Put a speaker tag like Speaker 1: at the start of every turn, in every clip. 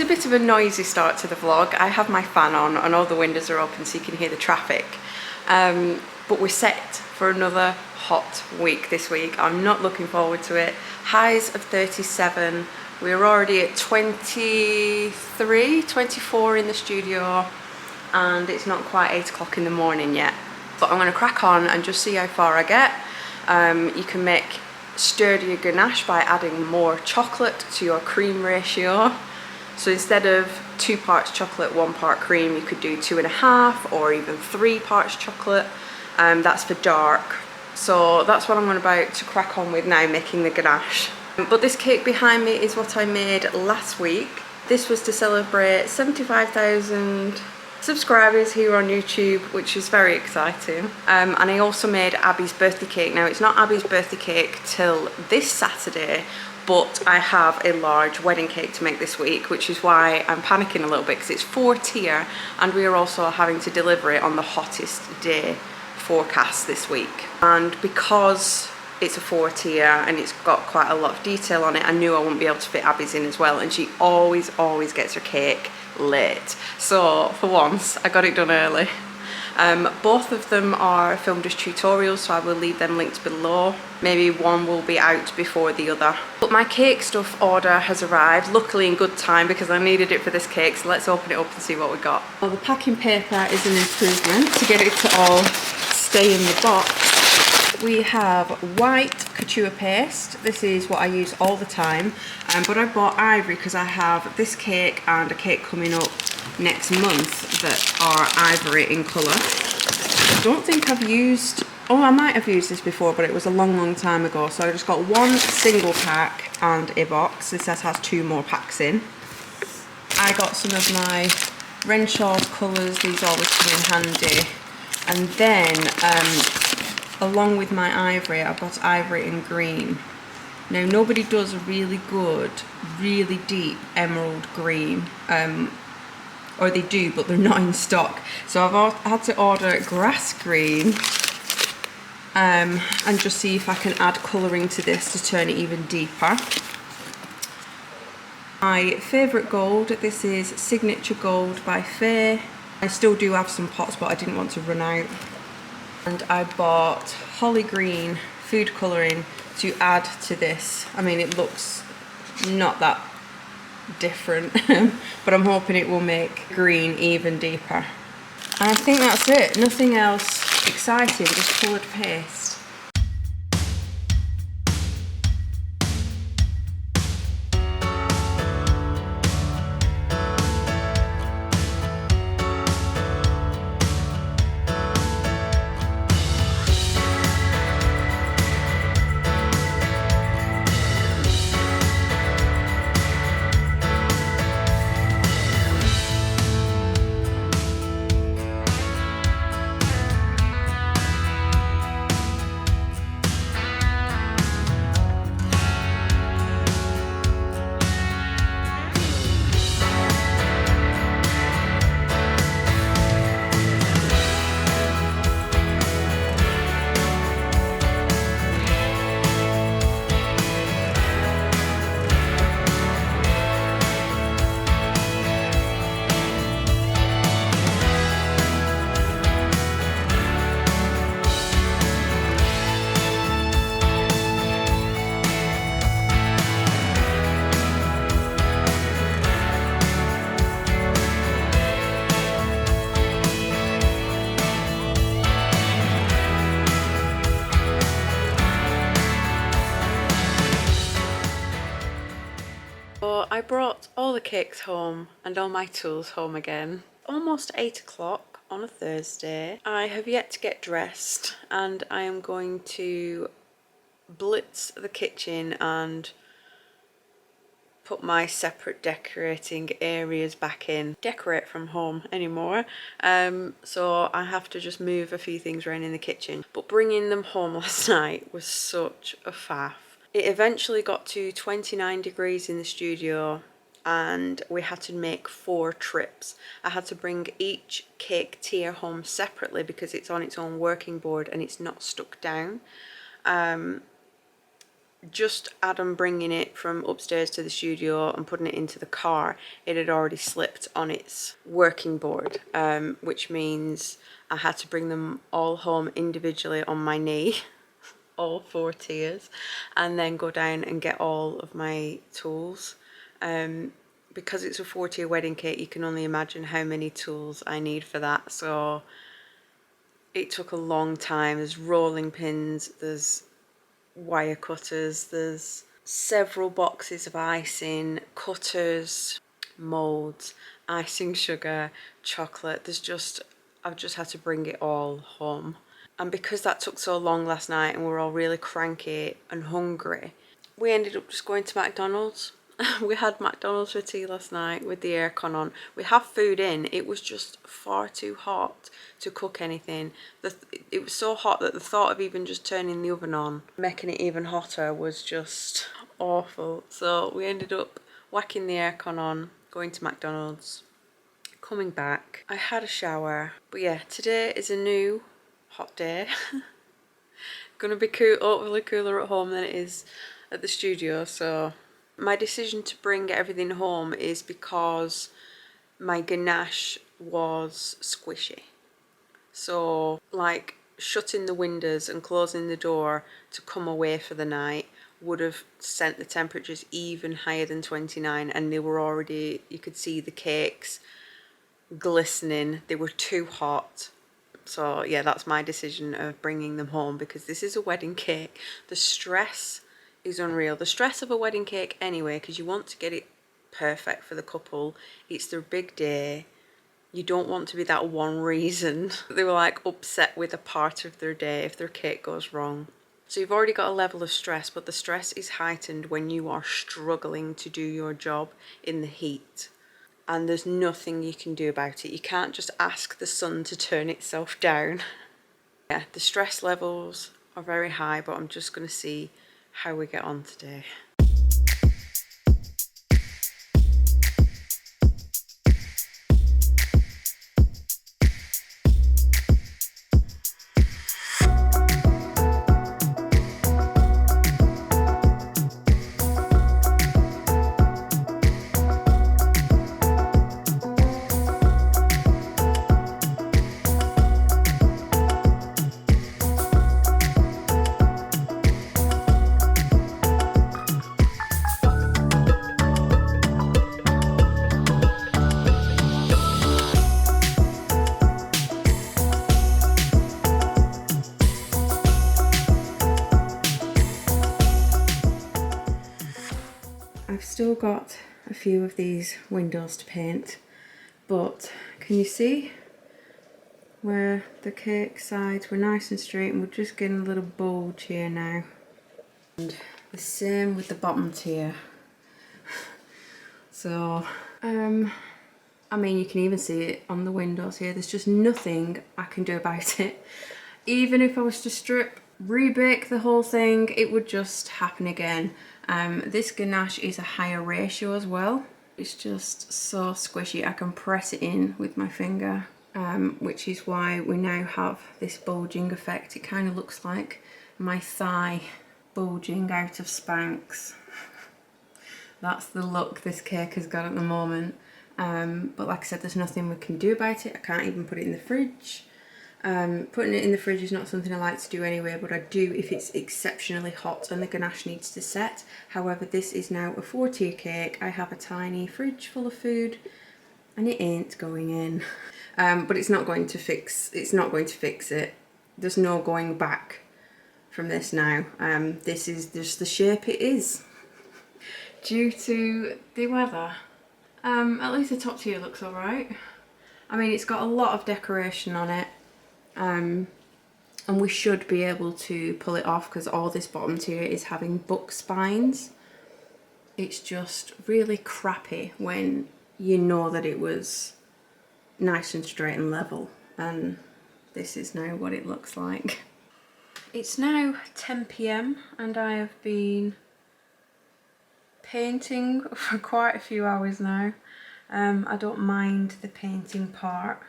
Speaker 1: a bit of a noisy start to the vlog. I have my fan on and all the windows are open so you can hear the traffic. But we're set for another hot week this week. I'm not looking forward to it. Highs of 37. We're already at 23, 24 in the studio, and it's not quite 8 o'clock in the morning yet. But I'm going to crack on and just see how far I get. You can make sturdier ganache by adding more chocolate to your cream ratio. So instead of 2 parts chocolate, 1 part cream, you could do 2.5 or even 3 parts chocolate. That's for dark. So that's what I'm about to crack on with now, making the ganache. But this cake behind me is what I made last week. This was to celebrate 75,000 subscribers here on YouTube, which is very exciting. And I also made Abby's birthday cake. Now it's not Abby's birthday cake till this Saturday, but I have a large wedding cake to make this week, which is why I'm panicking a little bit, because it's 4-tier and we are also having to deliver it on the hottest day forecast this week. And because it's a 4-tier and it's got quite a lot of detail on it, I knew I wouldn't be able to fit Abby's in as well, and she always gets her cake late. So for once I got it done early. Both of them are filmed as tutorials, so I will leave them linked below. Maybe one will be out before the other. But my cake stuff order has arrived, luckily in good time because I needed it for this cake, so let's open it up and see what we got. Well, the packing paper is an improvement to get it to all stay in the box. We have white couture paste. This is what I use all the time, but I bought ivory because I have this cake and a cake coming up next month that are ivory in colour. I don't think I've used, oh, I might have used this before, but it was a long time ago. So I just got 1 single pack and a box. This has 2 more packs in. I got some of my Renshaw's colours. These always come in handy. And then along with my ivory, I've got ivory in green. Now nobody does a really good, really deep emerald green, or they do, but they're not in stock. So I've had to order grass green, and just see if I can add colouring to this to turn it even deeper. My favourite gold, this is Signature Gold by Faye. I still do have some pots, but I didn't want to run out. And I bought Holly Green food colouring to add to this. I mean, it looks not that different, but I'm hoping it will make green even deeper. And I think that's it. Nothing else exciting, just coloured paste. I brought all the cakes home and all my tools home again. Almost 8 o'clock on a Thursday. I have yet to get dressed and I am going to blitz the kitchen and put my separate decorating areas back in. Decorate from home anymore, so I have to just move a few things around in the kitchen. But bringing them home last night was such a faff. It eventually got to 29 degrees in the studio and we had to make 4 trips. I had to bring each cake tier home separately because it's on its own working board and it's not stuck down. just Adam bringing it from upstairs to the studio and putting it into the car, it had already slipped on its working board, which means I had to bring them all home individually on my knee, all 4 tiers, and then go down and get all of my tools. Because it's a 4-tier wedding cake, you can only imagine how many tools I need for that. So it took a long time. There's rolling pins, there's wire cutters, there's several boxes of icing, cutters, moulds, icing sugar, chocolate. I've just had to bring it all home. And because that took so long last night and we were all really cranky and hungry, we ended up just going to McDonald's. We had McDonald's for tea last night with the aircon on. We have food in. It was just far too hot to cook anything. It was so hot that the thought of even just turning the oven on, making it even hotter, was just awful. So we ended up whacking the aircon on, going to McDonald's, coming back. I had a shower. But yeah, today is a new hot day. Gonna be cool, hopefully cooler at home than it is at the studio. So my decision to bring everything home is because my ganache was squishy. So like shutting the windows and closing the door to come away for the night would have sent the temperatures even higher than 29, and they were already, you could see the cakes glistening. They were too hot. So yeah, that's my decision of bringing them home, because this is a wedding cake. The stress is unreal. The stress of a wedding cake anyway, because you want to get it perfect for the couple. It's their big day. You don't want to be that one reason they were like upset with a part of their day if their cake goes wrong. So you've already got a level of stress, but the stress is heightened when you are struggling to do your job in the heat. And there's nothing you can do about it. You can't just ask the sun to turn itself down. Yeah, the stress levels are very high, but I'm just going to see how we get on today. I've still got a few of these windows to paint, but can you see where the cake sides were nice and straight, and we're just getting a little bulge here now. And the same with the bottom tier. So, I mean, you can even see it on the windows here. There's just nothing I can do about it. Even if I was to strip, rebake the whole thing, it would just happen again. This ganache is a higher ratio as well. It's just so squishy. I can press it in with my finger, which is why we now have this bulging effect. It kind of looks like my thigh bulging out of Spanx. That's the look this cake has got at the moment. But like I said, there's nothing we can do about it. I can't even put it in the fridge. Putting it in the fridge is not something I like to do anyway, but I do if it's exceptionally hot and the ganache needs to set. However, this is now a 4-tier cake. I have a tiny fridge full of food and it ain't going in. But it's not going to fix it. There's no going back from this now. This is just the shape it is due to the weather. At least the top tier looks alright. I mean, it's got a lot of decoration on it. And we should be able to pull it off because all this bottom tier is having book spines. It's just really crappy when you know that it was nice and straight and level, and this is now what it looks like. It's now 10 PM and I have been painting for quite a few hours now. I don't mind the painting part.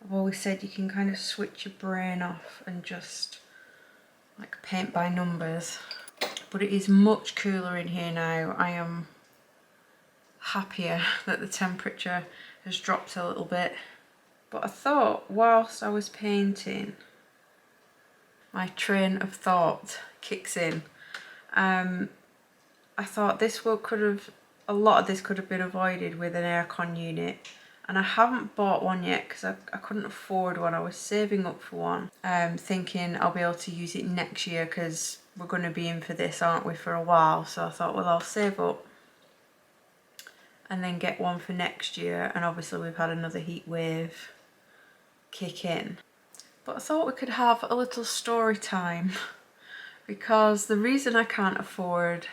Speaker 1: I've always said you can kind of switch your brain off and just like paint by numbers. but it is much cooler in here now. I am happier that the temperature has dropped a little bit. But I thought whilst I was painting, my train of thought kicks in. I thought a lot of this could have been avoided with an aircon unit. And I haven't bought one yet because I couldn't afford one. I was saving up for one, thinking I'll be able to use it next year because we're going to be in for this, aren't we, for a while. So I thought, well, I'll save up and then get one for next year. And obviously we've had another heat wave kick in. But I thought we could have a little story time because the reason I can't afford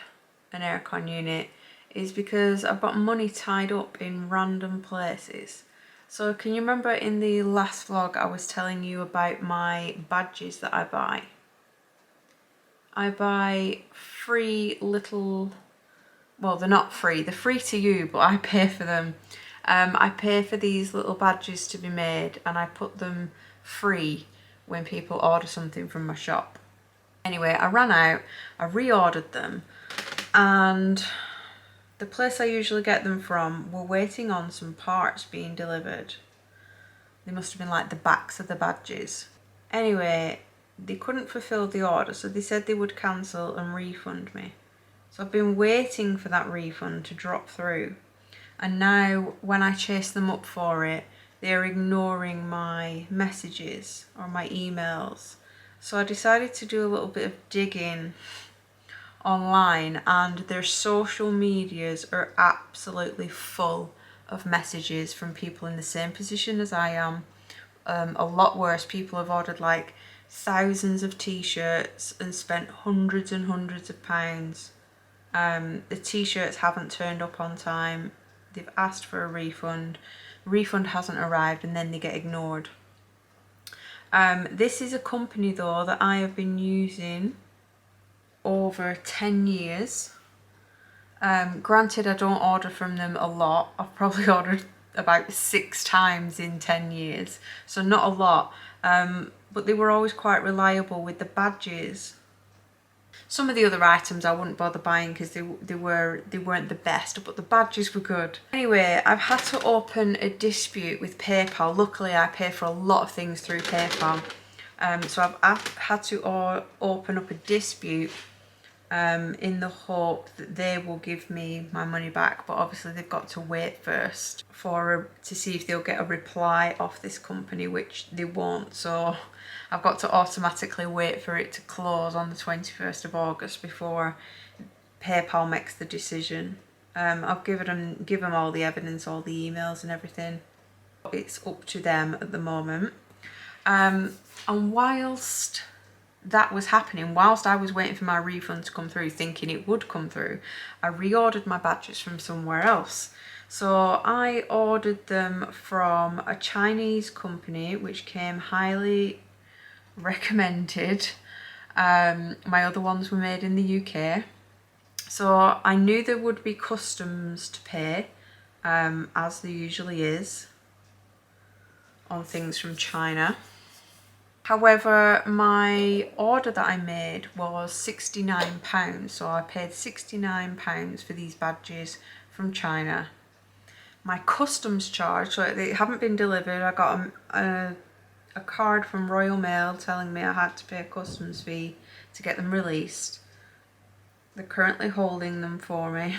Speaker 1: an aircon unit is because I've got money tied up in random places. So can you remember in the last vlog I was telling you about my badges that I buy? I buy free little, well, they're not free, they're free to you, but I pay for them. I pay for these little badges to be made and I put them free when people order something from my shop. Anyway, I ran out, I reordered them, and the place I usually get them from were waiting on some parts being delivered. They must have been like the backs of the badges. Anyway, they couldn't fulfill the order, so they said they would cancel and refund me. So I've been waiting for that refund to drop through. And now when I chase them up for it, they're ignoring my messages or my emails. So I decided to do a little bit of digging online, and their social medias are absolutely full of messages from people in the same position as I am. A lot worse. People have ordered like thousands of t-shirts and spent hundreds and hundreds of pounds. The t-shirts haven't turned up on time. They've asked for a refund. Refund hasn't arrived, and then they get ignored. This is a company though that I have been using over 10 years. Granted, I don't order from them a lot. I've probably ordered about 6 times in 10 years, so not a lot. But they were always quite reliable with the badges. Some of the other items I wouldn't bother buying because they weren't the best, but the badges were good. Anyway, I've had to open a dispute with PayPal. Luckily, I pay for a lot of things through PayPal. So I've had to open up a dispute in the hope that they will give me my money back, but obviously they've got to wait first to see if they'll get a reply off this company, which they won't. So I've got to automatically wait for it to close on the 21st of August before PayPal makes the decision. I've given them all the evidence, all the emails and everything. It's up to them at the moment. And whilst that was happening, whilst I was waiting for my refund to come through, thinking it would come through, I reordered my badges from somewhere else. So I ordered them from a Chinese company which came highly recommended. My other ones were made in the UK. So I knew there would be customs to pay, as there usually is on things from China. However, my order that I made was £69, so I paid £69 for these badges from China. My customs charge, so they haven't been delivered. I got a card from Royal Mail telling me I had to pay a customs fee to get them released. They're currently holding them for me.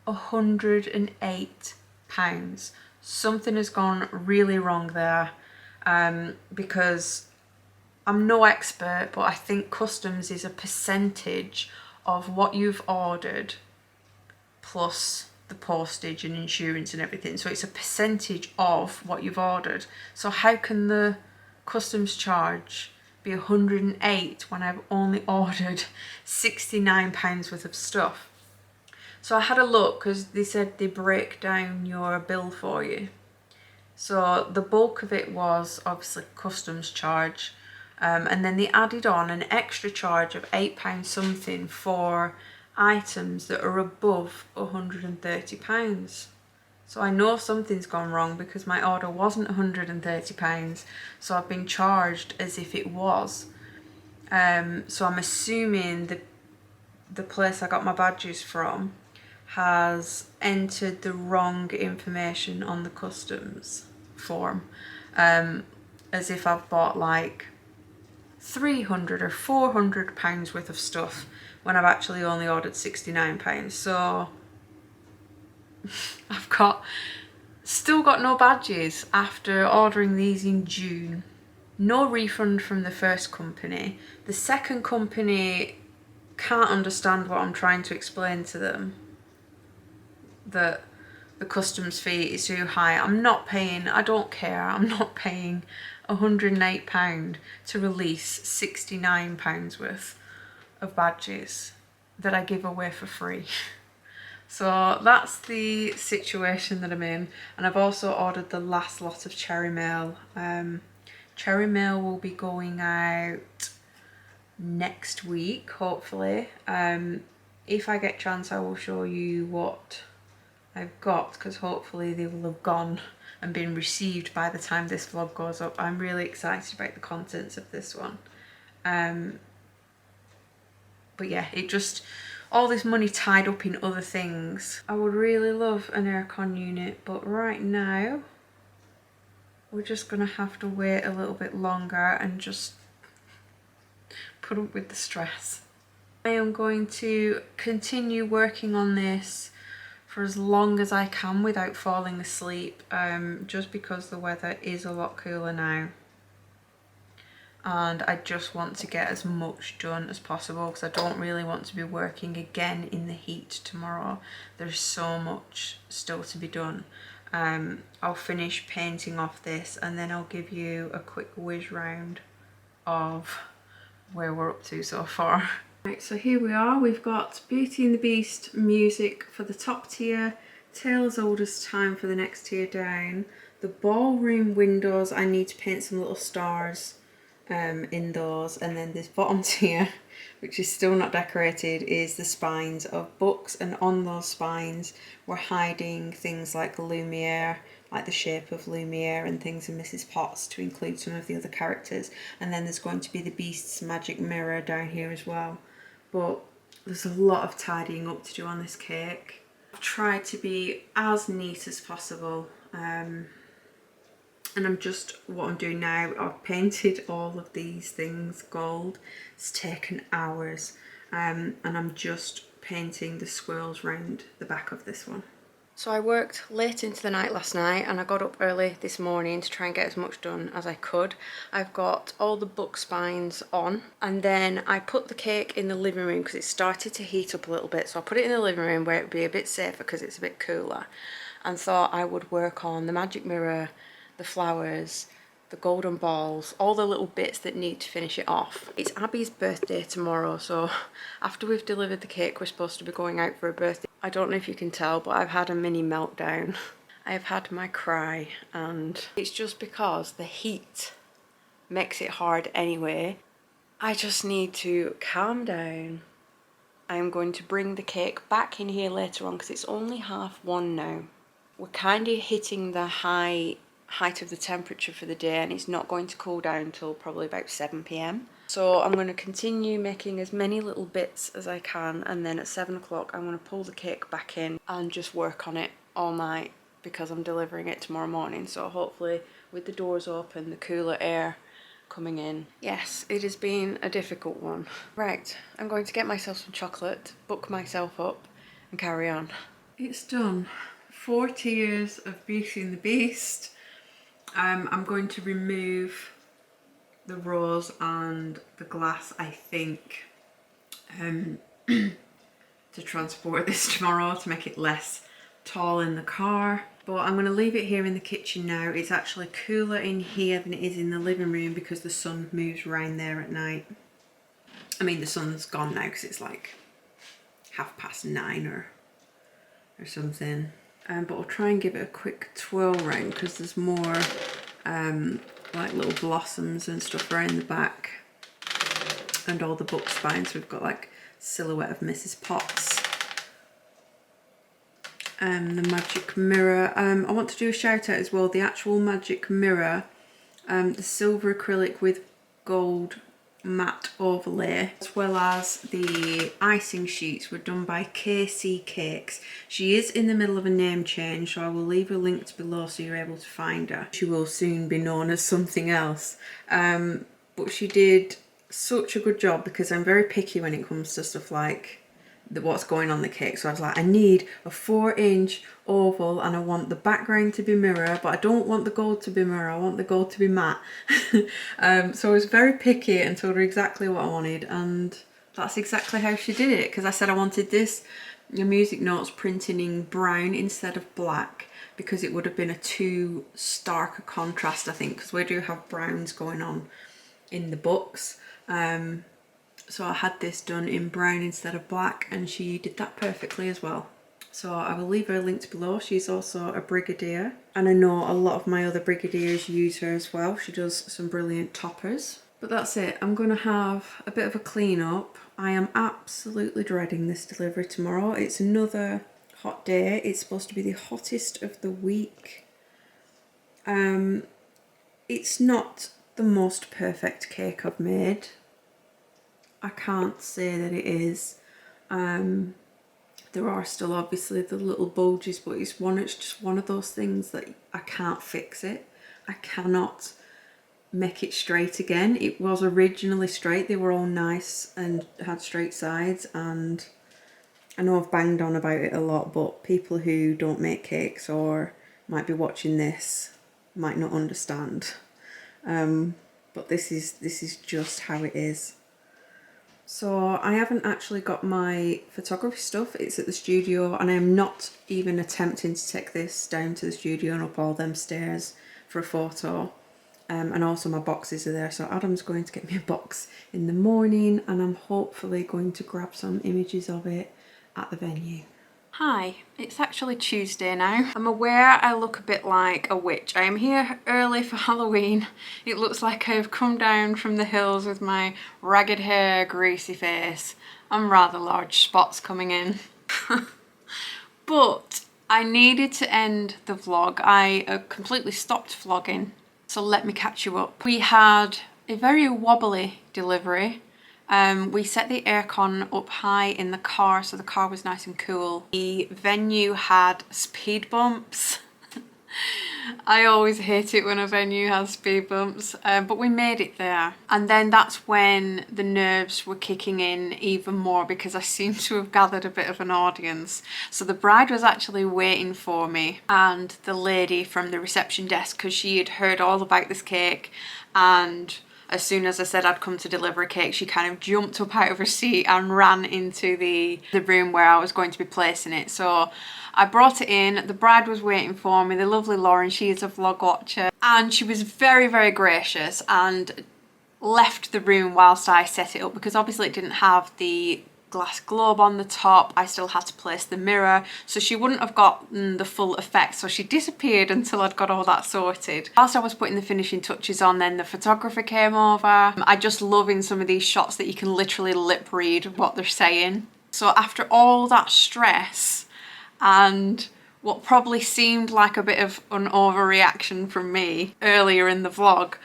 Speaker 1: £108. Something has gone really wrong there. Because I'm no expert, but I think customs is a percentage of what you've ordered plus the postage and insurance and everything. So it's a percentage of what you've ordered. So how can the customs charge be 108 when I've only ordered £69 worth of stuff? So I had a look because they said they break down your bill for you. So the bulk of it was obviously customs charge, and then they added on an extra charge of £8 something for items that are above £130. So I know something's gone wrong because my order wasn't £130, so I've been charged as if it was. So I'm assuming the place I got my badges from has entered the wrong information on the customs form, as if I've bought like 300 or 400 pounds worth of stuff when I've actually only ordered 69 pounds. So I've still got no badges after ordering these in June. No refund from the first company. The second company can't understand what I'm trying to explain to them, that the customs fee is too high. I'm not paying, I don't care, I'm not paying £108 to release £69 worth of badges that I give away for free. So that's the situation that I'm in. And I've also ordered the last lot of cherry mail. Cherry mail will be going out next week, hopefully. If I get a chance, I will show you what I've got, because hopefully they will have gone and been received by the time this vlog goes up. I'm really excited about the contents of this one. But yeah, it just, all this money tied up in other things. I would really love an aircon unit, but right now we're just gonna have to wait a little bit longer and just put up with the stress. I am going to continue working on this for as long as I can without falling asleep, just because the weather is a lot cooler now. And I just want to get as much done as possible, because I don't really want to be working again in the heat tomorrow. There's so much still to be done. I'll finish painting off this and then I'll give you a quick whiz round of where we're up to so far. Right, so here we are. We've got Beauty and the Beast music for the top tier, Tale as Old as Time for the next tier down. The ballroom windows, I need to paint some little stars in those, and then this bottom tier, which is still not decorated, is the spines of books, and on those spines we're hiding things like Lumiere, like the shape of Lumiere and things in Mrs. Potts, to include some of the other characters. And then there's going to be the Beast's magic mirror down here as well. But there's a lot of tidying up to do on this cake. I've tried to be as neat as possible, and what I'm doing now, I've painted all of these things gold. It's taken hours, and I'm just painting the swirls round the back of this one. So I worked late into the night last night and I got up early this morning to try and get as much done as I could. I've got all the book spines on, and then I put the cake in the living room because it started to heat up a little bit. So I put it in the living room where it would be a bit safer because it's a bit cooler, and thought I would work on the magic mirror, the flowers, the golden balls, all the little bits that need to finish it off. It's Abby's birthday tomorrow, so after we've delivered the cake we're supposed to be going out for a birthday. I don't know if you can tell, but I've had a mini meltdown. I've had my cry, and it's just because the heat makes it hard anyway. I just need to calm down. I'm going to bring the cake back in here later on because it's only 1:30 now. We're kind of hitting the height of the temperature for the day, and it's not going to cool down until probably about 7 p.m. So I'm going to continue making as many little bits as I can, and then at 7 o'clock I'm going to pull the cake back in and just work on it all night because I'm delivering it tomorrow morning. So hopefully with the doors open, the cooler air coming in. Yes, it has been a difficult one. Right, I'm going to get myself some chocolate, book myself up and carry on. It's done. 4 tiers of Beauty and the Beast. I'm going to remove the rose and the glass, I think, to transport this tomorrow to make it less tall in the car. But I'm going to leave it here in the kitchen now. It's actually cooler in here than it is in the living room because the sun moves around there at night. I mean, the sun's gone now because it's like 9:30 or something. But I'll try and give it a quick twirl round because there's more like little blossoms and stuff around the back, and all the book spines. We've got like silhouette of Mrs. Potts, the magic mirror. I want to do a shout out as well. The actual magic mirror, the silver acrylic with gold matte overlay, as well as the icing sheets were done by KC Cakes. She is in the middle of a name change, so I will leave her linked below so you're able to find her. She will soon be known as something else, but she did such a good job because I'm very picky when it comes to stuff like what's going on the cake. So I was like, I need a 4-inch oval and I want the background to be mirror, but I don't want the gold to be mirror, I want the gold to be matte. So I was very picky and told her exactly what I wanted, and that's exactly how she did it, because I said I wanted this, your music notes printing in brown instead of black, because it would have been a too stark a contrast, I think, because we do have browns going on in the books. So I had this done in brown instead of black, and she did that perfectly as well. So I will leave her linked below. She's also a brigadier, and I know a lot of my other brigadiers use her as well. She does some brilliant toppers. But that's it. I'm going to have a bit of a clean up. I am absolutely dreading this delivery tomorrow. It's another hot day. It's supposed to be the hottest of the week. It's not the most perfect cake I've made. I can't say that it is. There are still obviously the little bulges, but it's just one of those things that I can't fix it. I cannot make it straight again. It was originally straight. They were all nice and had straight sides, and I know I've banged on about it a lot, but people who don't make cakes or might be watching this might not understand. But this is just how it is. So I haven't actually got my photography stuff. It's at the studio, and I am not even attempting to take this down to the studio and up all them stairs for a photo. And also my boxes are there, so Adam's going to get me a box in the morning, and I'm hopefully going to grab some images of it at the venue. Hi, it's actually Tuesday now. I'm aware I look a bit like a witch. I am here early for Halloween. It looks like I've come down from the hills with my ragged hair, greasy face, and rather large spots coming in. But I needed to end the vlog. I completely stopped vlogging, so let me catch you up. We had a very wobbly delivery. We set the aircon up high in the car, so the car was nice and cool. The venue had speed bumps. I always hate it when a venue has speed bumps, but we made it there. And then that's when the nerves were kicking in even more, because I seemed to have gathered a bit of an audience. So the bride was actually waiting for me, and the lady from the reception desk, because she had heard all about this cake, and as soon as I said I'd come to deliver a cake, she kind of jumped up out of her seat and ran into the room where I was going to be placing it. So I brought it in, the bride was waiting for me, the lovely Lauren, she is a vlog watcher, and she was very, very gracious and left the room whilst I set it up, because obviously it didn't have the glass globe on the top. I still had to place the mirror, so she wouldn't have gotten the full effect, so she disappeared until I'd got all that sorted. Whilst I was putting the finishing touches on, then the photographer came over. I just love in some of these shots that you can literally lip read what they're saying. So after all that stress and what probably seemed like a bit of an overreaction from me earlier in the vlog,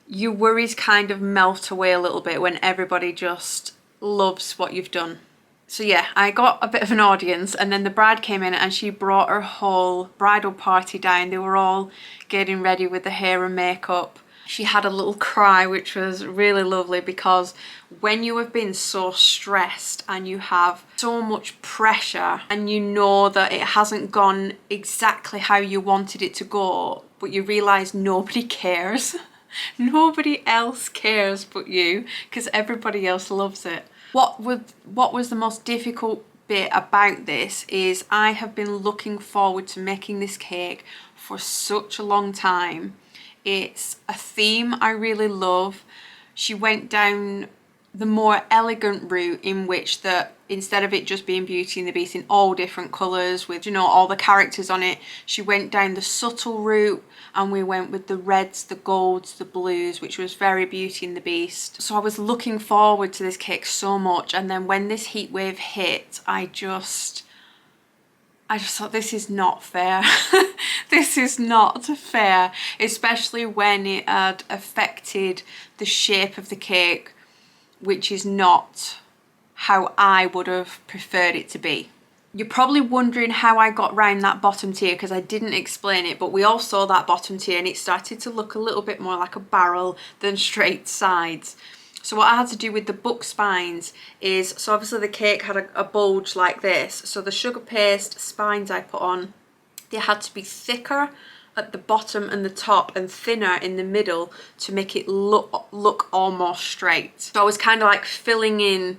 Speaker 1: your worries kind of melt away a little bit when everybody just loves what you've done. So yeah, I got a bit of an audience, and then the bride came in and she brought her whole bridal party down. They were all getting ready with the hair and makeup. She had a little cry, which was really lovely, because when you have been so stressed and you have so much pressure and you know that it hasn't gone exactly how you wanted it to go, but you realise nobody cares. Nobody else cares but you, because everybody else loves it. What was the most difficult bit about this is I have been looking forward to making this cake for such a long time. It's a theme I really love. She went down the more elegant route, in which that instead of it just being Beauty and the Beast in all different colours with, you know, all the characters on it, she went down the subtle route, and we went with the reds, the golds, the blues, which was very Beauty and the Beast. So I was looking forward to this cake so much, and then when this heat wave hit, I just I just thought, this is not fair. This is not fair, especially when it had affected the shape of the cake, which is not how I would have preferred it to be. You're probably wondering how I got round that bottom tier, because I didn't explain it, but we all saw that bottom tier and it started to look a little bit more like a barrel than straight sides. So what I had to do with the book spines is, so obviously the cake had a bulge like this, so the sugar paste spines I put on, they had to be thicker at the bottom and the top and thinner in the middle to make it look almost straight. So I was kind of like filling in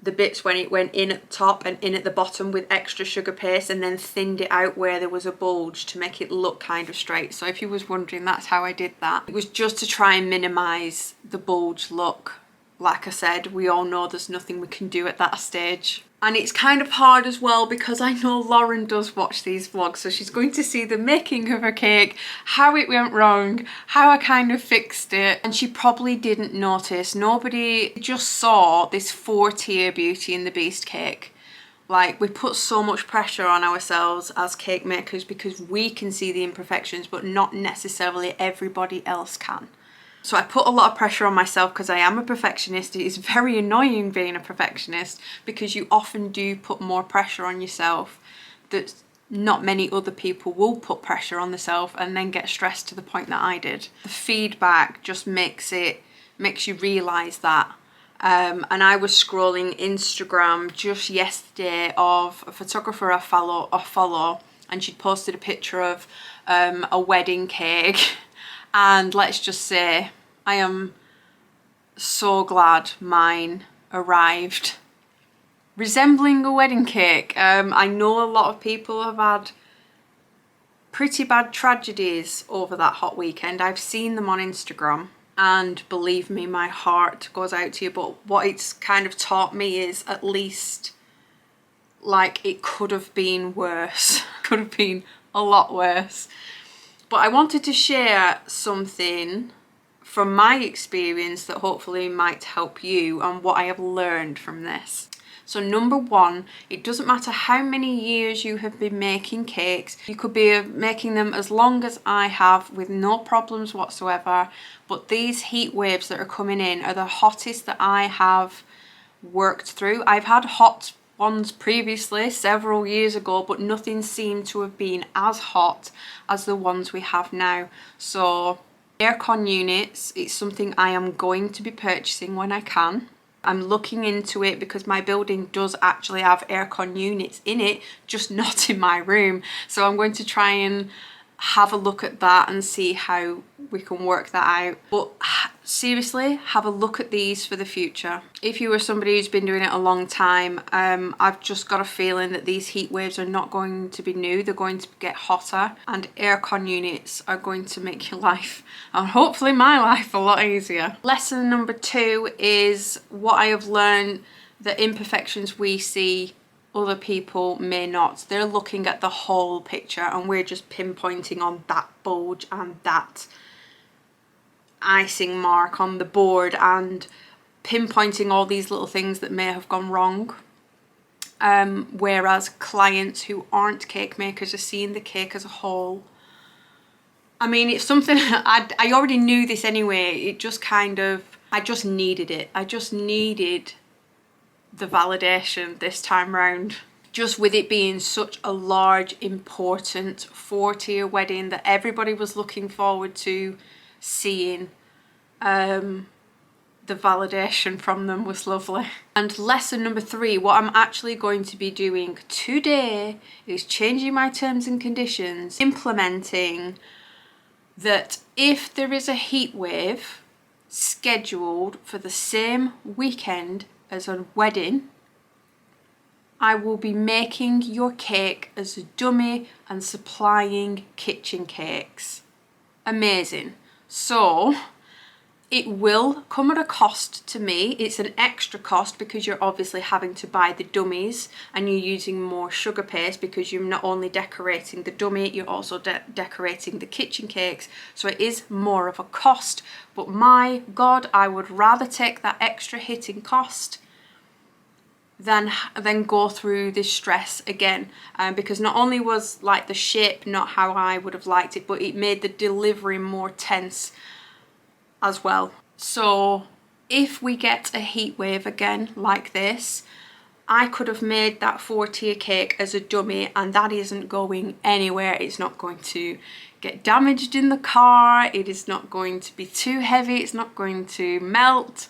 Speaker 1: the bits when it went in at the top and in at the bottom with extra sugar paste, and then thinned it out where there was a bulge to make it look kind of straight. So if you was wondering, that's how I did that. It was just to try and minimize the bulge look. Like I said, we all know there's nothing we can do at that stage. And it's kind of hard as well, because I know Lauren does watch these vlogs, so she's going to see the making of her cake, how it went wrong, how I kind of fixed it, and she probably didn't notice. Nobody just saw this 4-tier Beauty and the Beast cake. Like, we put so much pressure on ourselves as cake makers because we can see the imperfections, but not necessarily everybody else can. So I put a lot of pressure on myself because I am a perfectionist. It is very annoying being a perfectionist because you often do put more pressure on yourself that not many other people will put pressure on themselves and then get stressed to the point that I did. The feedback just makes you realise that. And I was scrolling Instagram just yesterday of a photographer I follow, and she'd posted a picture of a wedding cake. And let's just say, I am so glad mine arrived resembling a wedding cake. I know a lot of people have had pretty bad tragedies over that hot weekend. I've seen them on Instagram, and believe me, my heart goes out to you. But what it's kind of taught me is, at least, like, it could have been worse. Could have been a lot worse. But I wanted to share something from my experience that hopefully might help you and what I have learned from this. So number one, it doesn't matter how many years you have been making cakes. You could be making them as long as I have with no problems whatsoever. But these heat waves that are coming in are the hottest that I have worked through. I've had hot ones previously several years ago, but nothing seemed to have been as hot as the ones we have now. So aircon units, it's something I am going to be purchasing when I can. I'm looking into it because my building does actually have aircon units in it, just not in my room. So I'm going to try and have a look at that and see how we can work that out. But seriously, have a look at these for the future. If you are somebody who's been doing it a long time, I've just got a feeling that these heat waves are not going to be new. They're going to get hotter, and aircon units are going to make your life, and hopefully my life, a lot easier. Lesson number 2 is what I have learned, the imperfections we see, other people may not. They're looking at the whole picture and we're just pinpointing on that bulge and that icing mark on the board and pinpointing all these little things that may have gone wrong. Whereas clients who aren't cake makers are seeing the cake as a whole. I mean, it's something I already knew this anyway. It just kind of, I just needed it. I just needed the validation this time round. Just with it being such a large, important 4-tier wedding that everybody was looking forward to seeing, the validation from them was lovely. And lesson number 3, what I'm actually going to be doing today is changing my terms and conditions, implementing that if there is a heat wave scheduled for the same weekend as a wedding, I will be making your cake as a dummy and supplying kitchen cakes. Amazing. So it will come at a cost to me. It's an extra cost because you're obviously having to buy the dummies and you're using more sugar paste because you're not only decorating the dummy, you're also decorating the kitchen cakes. So it is more of a cost, but my God, I would rather take that extra hit in cost than go through this stress again, because not only was like the shape not how I would have liked it, but it made the delivery more tense as well. So if we get a heat wave again like this, I could have made that 4-tier cake as a dummy, and that isn't going anywhere. It's not going to get damaged in the car. It is not going to be too heavy. It's not going to melt.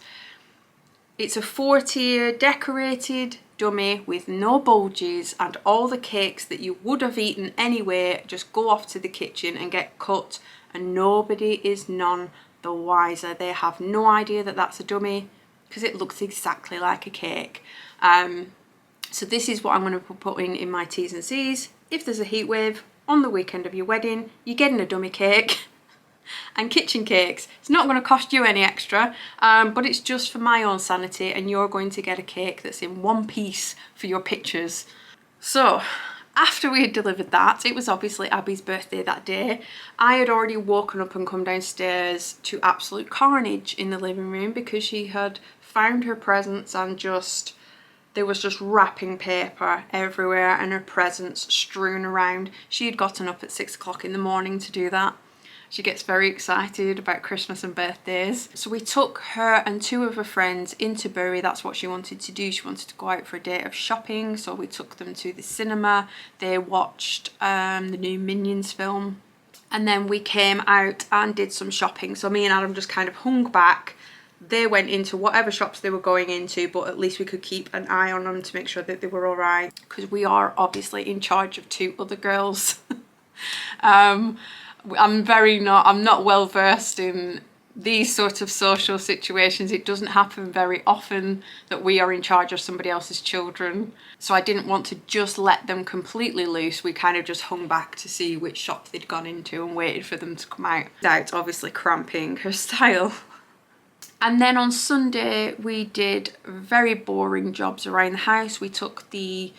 Speaker 1: It's a 4-tier decorated dummy with no bulges, and all the cakes that you would have eaten anyway just go off to the kitchen and get cut, and nobody is none the wiser. They have no idea that that's a dummy because it looks exactly like a cake. So this is what I'm going to be putting in my T's and C's. If there's a heat wave on the weekend of your wedding, you're getting a dummy cake. And kitchen cakes, it's not going to cost you any extra, but it's just for my own sanity, and you're going to get a cake that's in one piece for your pictures. So after we had delivered that, it was obviously Abby's birthday that day. I had already woken up and come downstairs to absolute carnage in the living room because she had found her presents, and there was just wrapping paper everywhere and her presents strewn around. She had gotten up at 6 o'clock in the morning to do that. She gets very excited about Christmas and birthdays. So we took her and 2 of her friends into Bury. That's what she wanted to do. She wanted to go out for a day of shopping. So we took them to the cinema. They watched the new Minions film. And then we came out and did some shopping. So me and Adam just kind of hung back. They went into whatever shops they were going into, but at least we could keep an eye on them to make sure that they were all right, because we are obviously in charge of 2 other girls. I'm not well versed in these sort of social situations. It doesn't happen very often that we are in charge of somebody else's children. So I didn't want to just let them completely loose. We kind of just hung back to see which shop they'd gone into and waited for them to come out without obviously cramping her style. And then on Sunday we did very boring jobs around the house. We took the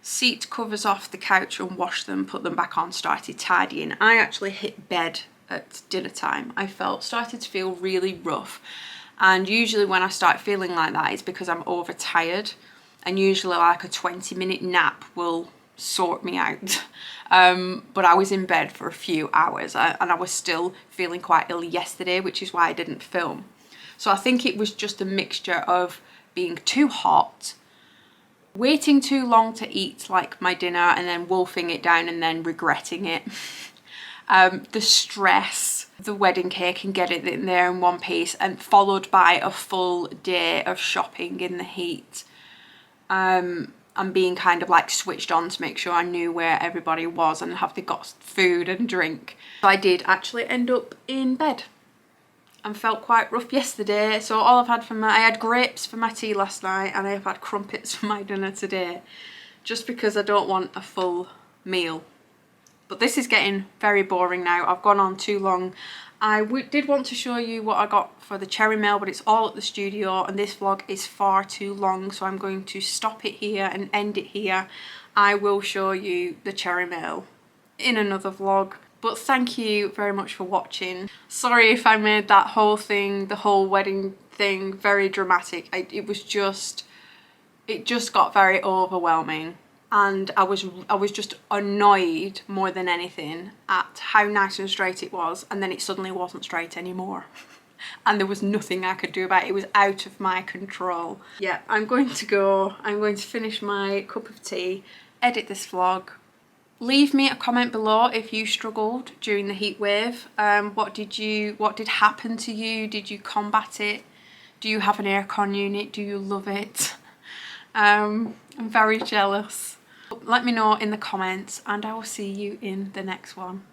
Speaker 1: seat covers off the couch and washed them, put them back on, started tidying. I actually hit bed at dinner time. I started to feel really rough, and usually when I start feeling like that it's because I'm overtired, and usually like a 20-minute nap will sort me out. But I was in bed for a few hours, and I was still feeling quite ill yesterday, which is why I didn't film. So I think it was just a mixture of being too hot, waiting too long to eat like my dinner, and then wolfing it down and then regretting it. The stress, the wedding cake and get it in there in one piece, and followed by a full day of shopping in the heat. And being kind of like switched on to make sure I knew where everybody was and have they got food and drink. So I did actually end up in bed and felt quite rough yesterday. So all I've had I had grapes for my tea last night, and I've had crumpets for my dinner today, just because I don't want a full meal. But this is getting very boring now. I've gone on too long. I did want to show you what I got for the cherry mail, but it's all at the studio and this vlog is far too long, so I'm going to stop it here and end it here. I will show you the cherry mail in another vlog. But thank you very much for watching. Sorry if I made that whole thing, the whole wedding thing, very dramatic. It just got very overwhelming, and I was just annoyed more than anything at how nice and straight it was, and then it suddenly wasn't straight anymore. And there was nothing I could do about it. It was out of my control. Yeah, I'm going to finish my cup of tea, edit this vlog. Leave me a comment below if you struggled during the heat wave. What did happen to you? Did you combat it? Do you have an aircon unit? Do you love it? I'm very jealous. Let me know in the comments, and I will see you in the next one.